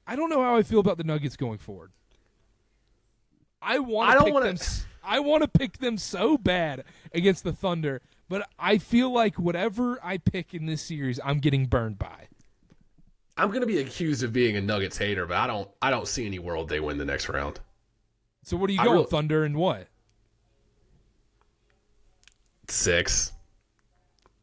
I don't know how I feel about the Nuggets going forward. I want to pick them so bad against the Thunder, but I feel like whatever I pick in this series, I'm getting burned by. I'm going to be accused of being a Nuggets hater, but I don't see any world they win the next round. So what are you going, Thunder and what? 6.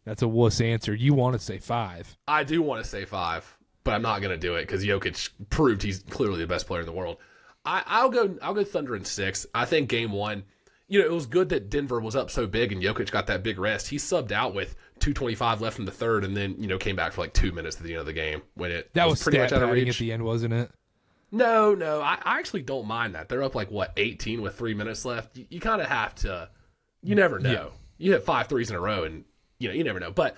That's a wuss answer. You want to say 5. I do want to say 5, but I'm not going to do it because Jokic proved he's clearly the best player in the world. I'll go Thunder in 6. I think game 1, it was good that Denver was up so big and Jokic got that big rest. He subbed out with 2:25 left in the third and then, came back for like 2 minutes at the end of the game when that was pretty much out of reach. At the end, wasn't it? No. I actually don't mind that. They're up 18 with 3 minutes left. You kind of have to, you never know. Yeah. You hit 5 threes in a row and, you never know. But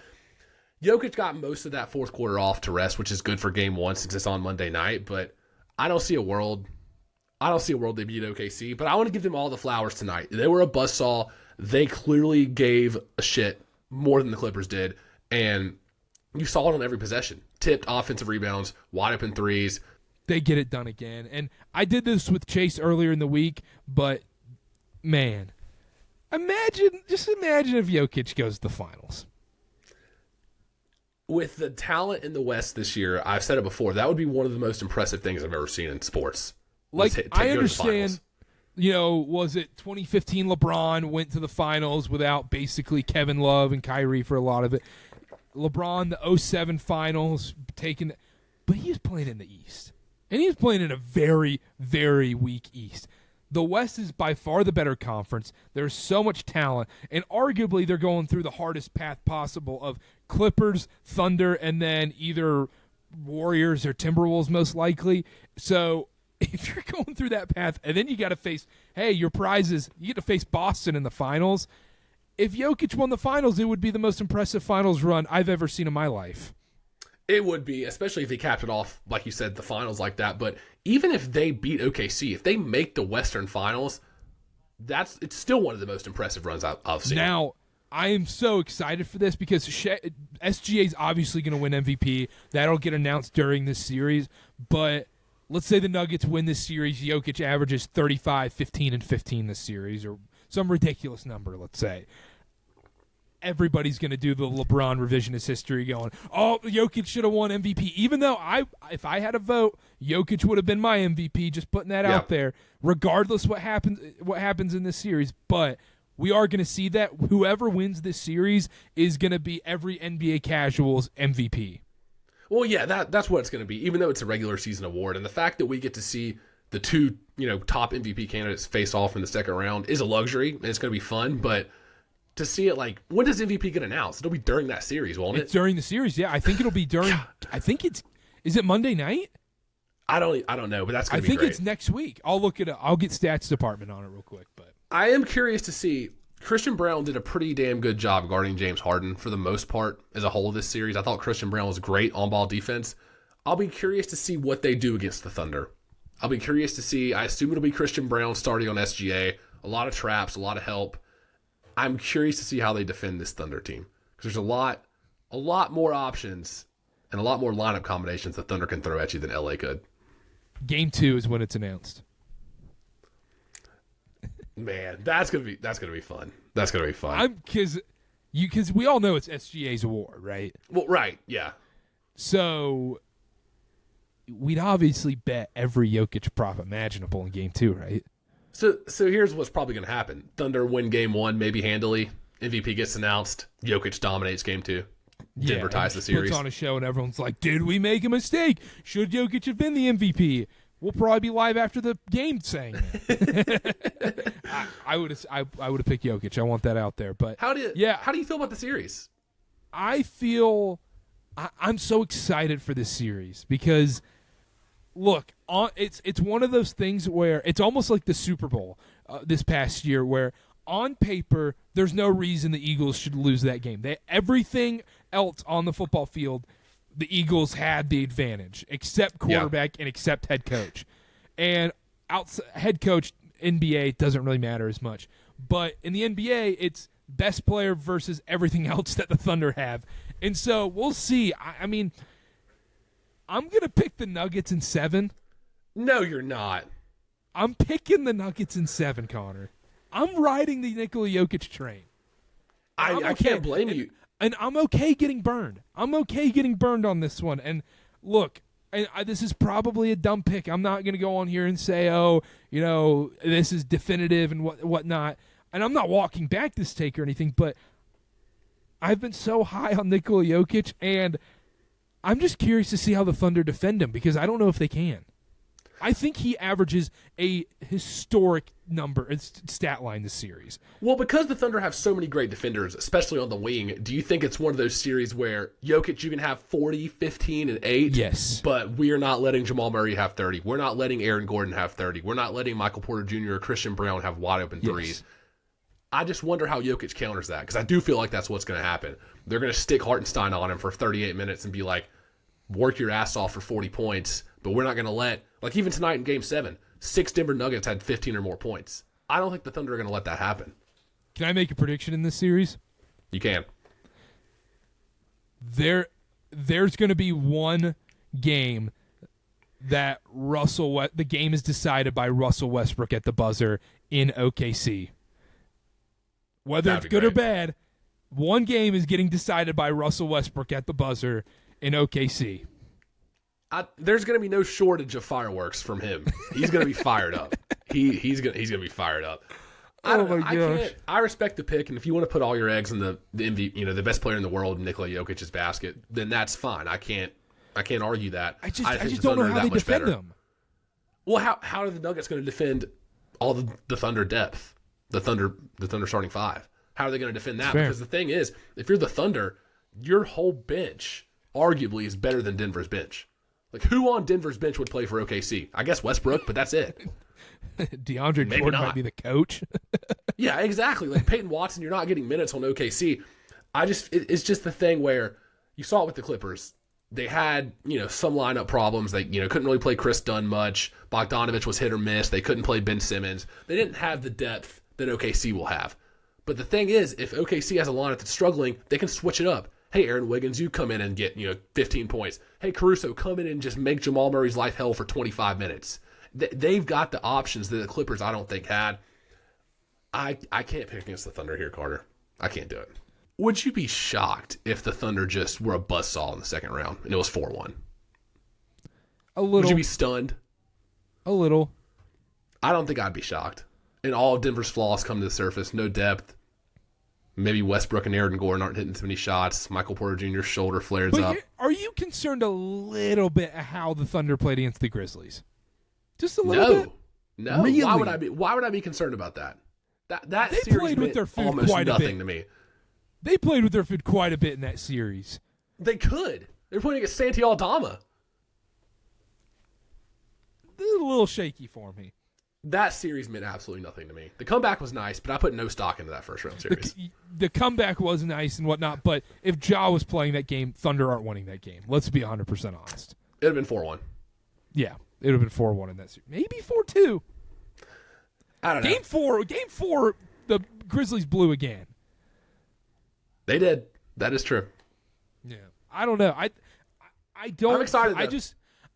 Jokic got most of that fourth quarter off to rest, which is good for game 1 since it's on Monday night. But I don't see a world they beat OKC, but I want to give them all the flowers tonight. They were a buzzsaw. They clearly gave a shit more than the Clippers did, and you saw it on every possession. Tipped offensive rebounds, wide open threes. They get it done again. And I did this with Chase earlier in the week, but, man, imagine if Jokic goes to the finals. With the talent in the West this year, I've said it before, that would be one of the most impressive things I've ever seen in sports. I understand, was it 2015 LeBron went to the finals without basically Kevin Love and Kyrie for a lot of it. LeBron, the 07 finals, but he was playing in the East. And he was playing in a very, very weak East. The West is by far the better conference. There's so much talent. And arguably they're going through the hardest path possible of Clippers, Thunder, and then either Warriors or Timberwolves most likely. So if you're going through that path, and then you got to face, your prizes, you get to face Boston in the finals. If Jokic won the finals, it would be the most impressive finals run I've ever seen in my life. It would be, especially if they capped it off, like you said, the finals like that. But even if they beat OKC, if they make the Western Finals, it's still one of the most impressive runs I've seen. Now, I am so excited for this because SGA is obviously going to win MVP. That'll get announced during this series, but let's say the Nuggets win this series. Jokic averages 35, 15, and 15 this series, or some ridiculous number, let's say. Everybody's going to do the LeBron revisionist history going, Jokic should have won MVP. Even though if I had a vote, Jokic would have been my MVP, just putting that out there, regardless what happens in this series. But we are going to see that whoever wins this series is going to be every NBA casual's MVP. Well, yeah, that's what it's going to be, even though it's a regular season award. And the fact that we get to see the two, top MVP candidates face off in the second round is a luxury, and it's going to be fun. But to see it, when does MVP get announced? It'll be during that series, won't it? It's during the series, yeah. I think it'll be during. Is it Monday night? I don't know, but that's going to be great. I think it's next week. I'll look it up. I'll get stats department on it real quick. But I am curious to see. Christian Brown did a pretty damn good job guarding James Harden for the most part as a whole of this series. I thought Christian Brown was great on-ball defense. I'll be curious to see what they do against the Thunder. I'll be curious to see. I assume it'll be Christian Brown starting on SGA. A lot of traps, a lot of help. I'm curious to see how they defend this Thunder team because there's a lot more options and a lot more lineup combinations the Thunder can throw at you than LA could. Game 2 is when it's announced. Man, that's gonna be fun. That's gonna be fun. Because we all know it's SGA's award, right? Well, right, yeah. So we'd obviously bet every Jokic prop imaginable in Game 2, right? So here's what's probably gonna happen: Thunder win Game 1, maybe handily. MVP gets announced. Jokic dominates Game 2. Denver ties the series. Puts on a show and everyone's like, "Did we make a mistake? Should Jokic have been the MVP?" We'll probably be live after the game saying that. I would have picked Jokic. I want that out there. But how do you feel about the series? I feel I'm so excited for this series because look, it's one of those things where it's almost like the Super Bowl this past year, where on paper there's no reason the Eagles should lose that game. Everything else on the football field, the Eagles had the advantage, except quarterback and except head coach. And head coach, NBA, doesn't really matter as much. But in the NBA, it's best player versus everything else that the Thunder have. And so we'll see. I mean, I'm going to pick the Nuggets in 7. No, you're not. I'm picking the Nuggets in 7, Connor. I'm riding the Nikola Jokic train. I can't blame you. And I'm okay getting burned. I'm okay getting burned on this one. And look, this is probably a dumb pick. I'm not going to go on here and say, this is definitive and whatnot. And I'm not walking back this take or anything, but I've been so high on Nikola Jokic, and I'm just curious to see how the Thunder defend him because I don't know if they can. I think he averages a historic stat line this series. Well, because the Thunder have so many great defenders, especially on the wing, do you think it's one of those series where Jokic, you can have 40, 15, and 8? Yes. But we are not letting Jamal Murray have 30. We're not letting Aaron Gordon have 30. We're not letting Michael Porter Jr. or Christian Brown have wide open threes. Yes. I just wonder how Jokic counters that because I do feel like that's what's going to happen. They're going to stick Hartenstein on him for 38 minutes and be like, work your ass off for 40 points, but we're not going to let, like even tonight in Game 7, 6 Denver Nuggets had 15 or more points. I don't think the Thunder are going to let that happen. Can I make a prediction in this series? You can. There's going to be one game that the game is decided by Russell Westbrook at the buzzer in OKC. Whether it's good or bad, one game is getting decided by Russell Westbrook at the buzzer in OKC. There's going to be no shortage of fireworks from him. He's going to be fired up. He's going to be fired up. I respect the pick, and if you want to put all your eggs in the MVP, the best player in the world, Nikola Jokic's basket, then that's fine. I can't argue that. I just don't know how they defend them. Well, how are the Nuggets going to defend all the Thunder depth? The Thunder starting 5. How are they going to defend that? Because the thing is, if you're the Thunder, your whole bench arguably is better than Denver's bench. Like, who on Denver's bench would play for OKC? I guess Westbrook, but that's it. DeAndre Jordan might be the coach. Yeah, exactly. Like Peyton Watson, you're not getting minutes on OKC. It's just the thing where you saw it with the Clippers. They had, some lineup problems. They, couldn't really play Chris Dunn much. Bogdanovich was hit or miss. They couldn't play Ben Simmons. They didn't have the depth that OKC will have. But the thing is, if OKC has a lineup that's struggling, they can switch it up. Hey, Aaron Wiggins, you come in and get 15 points. Hey, Caruso, come in and just make Jamal Murray's life hell for 25 minutes. They've got the options that the Clippers I don't think had. I can't pick against the Thunder here, Carter. I can't do it. Would you be shocked if the Thunder just were a buzzsaw in the second round and it was 4-1? A little. Would you be stunned? A little. I don't think I'd be shocked. And all of Denver's flaws come to the surface. No depth. Maybe Westbrook and Aaron Gordon aren't hitting too many shots. Michael Porter Jr.'s shoulder flares up. Are you concerned a little bit of how the Thunder played against the Grizzlies? Just a little bit? No. Really? Why would I be concerned about that? That they series played with their food almost quite nothing a bit. to me. They played with their food quite a bit in that series. They could. They're playing against Santi Aldama. A little shaky for me. That series meant absolutely nothing to me. The comeback was nice, but I put no stock into that first round series. The comeback was nice and whatnot, but if Ja was playing that game, Thunder aren't winning that game. Let's be 100% honest. It would have been 4-1. Yeah, it would have been 4-1 in that series. Maybe 4-2. I don't know. Game four, the Grizzlies blew again. They did. That is true. Yeah, I don't know. I don't. I'm excited.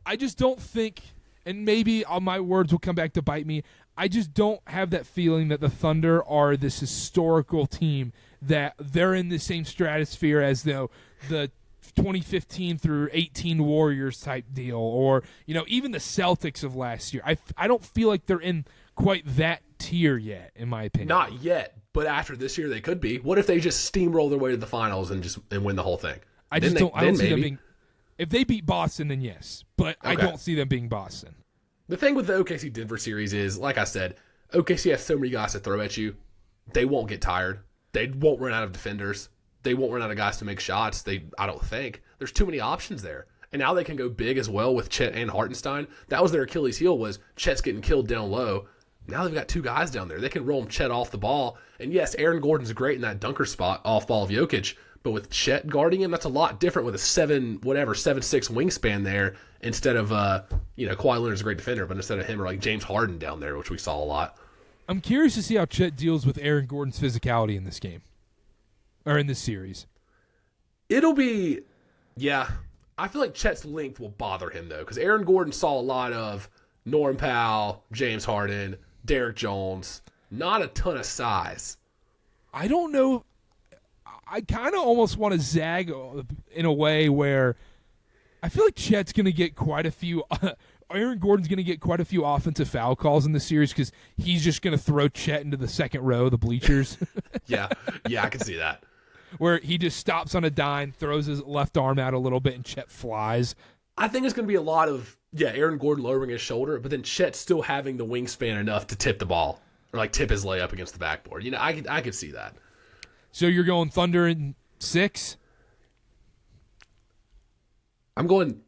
I just don't think, and maybe all my words will come back to bite me. I just don't have that feeling that the Thunder are this historical team, that they're in the same stratosphere as the 2015 through 18 Warriors type deal, or even the Celtics of last year. I don't feel like they're in quite that tier yet, in my opinion. Not yet, but after this year they could be. What if they just steamroll their way to the finals and win the whole thing? I don't see them being. If they beat Boston, then yes, but okay. I don't see them being Boston. The thing with the OKC Denver series is, like I said, OKC has so many guys to throw at you. They won't get tired. They won't run out of defenders. They won't run out of guys to make shots. I don't think. There's too many options there. And now they can go big as well with Chet and Hartenstein. That was their Achilles heel, was Chet's getting killed down low. Now they've got two guys down there. They can roll Chet off the ball. And yes, Aaron Gordon's great in that dunker spot off ball of Jokic. But with Chet guarding him, that's a lot different with a 7'6" wingspan there, instead of Kawhi Leonard's a great defender, but instead of him or like James Harden down there, which we saw a lot. I'm curious to see how Chet deals with Aaron Gordon's physicality in this game. Or in this series. It'll be, yeah. I feel like Chet's length will bother him, though, because Aaron Gordon saw a lot of Norm Powell, James Harden, Derrick Jones. Not a ton of size. I don't know. I kind of almost want to zag in a way where I feel like Chet's going to get quite a few. Aaron Gordon's going to get quite a few offensive foul calls in the series because he's just going to throw Chet into the second row, the bleachers. Yeah, I can see that. Where he just stops on a dime, throws his left arm out a little bit, and Chet flies. I think it's going to be a lot of, Aaron Gordon lowering his shoulder, but then Chet still having the wingspan enough to tip the ball or like tip his layup against the backboard. I could see that. So you're going Thunder in 6? I'm going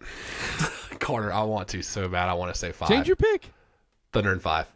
Carter. I want to so bad. I want to say 5. Change your pick. Thunder in 5.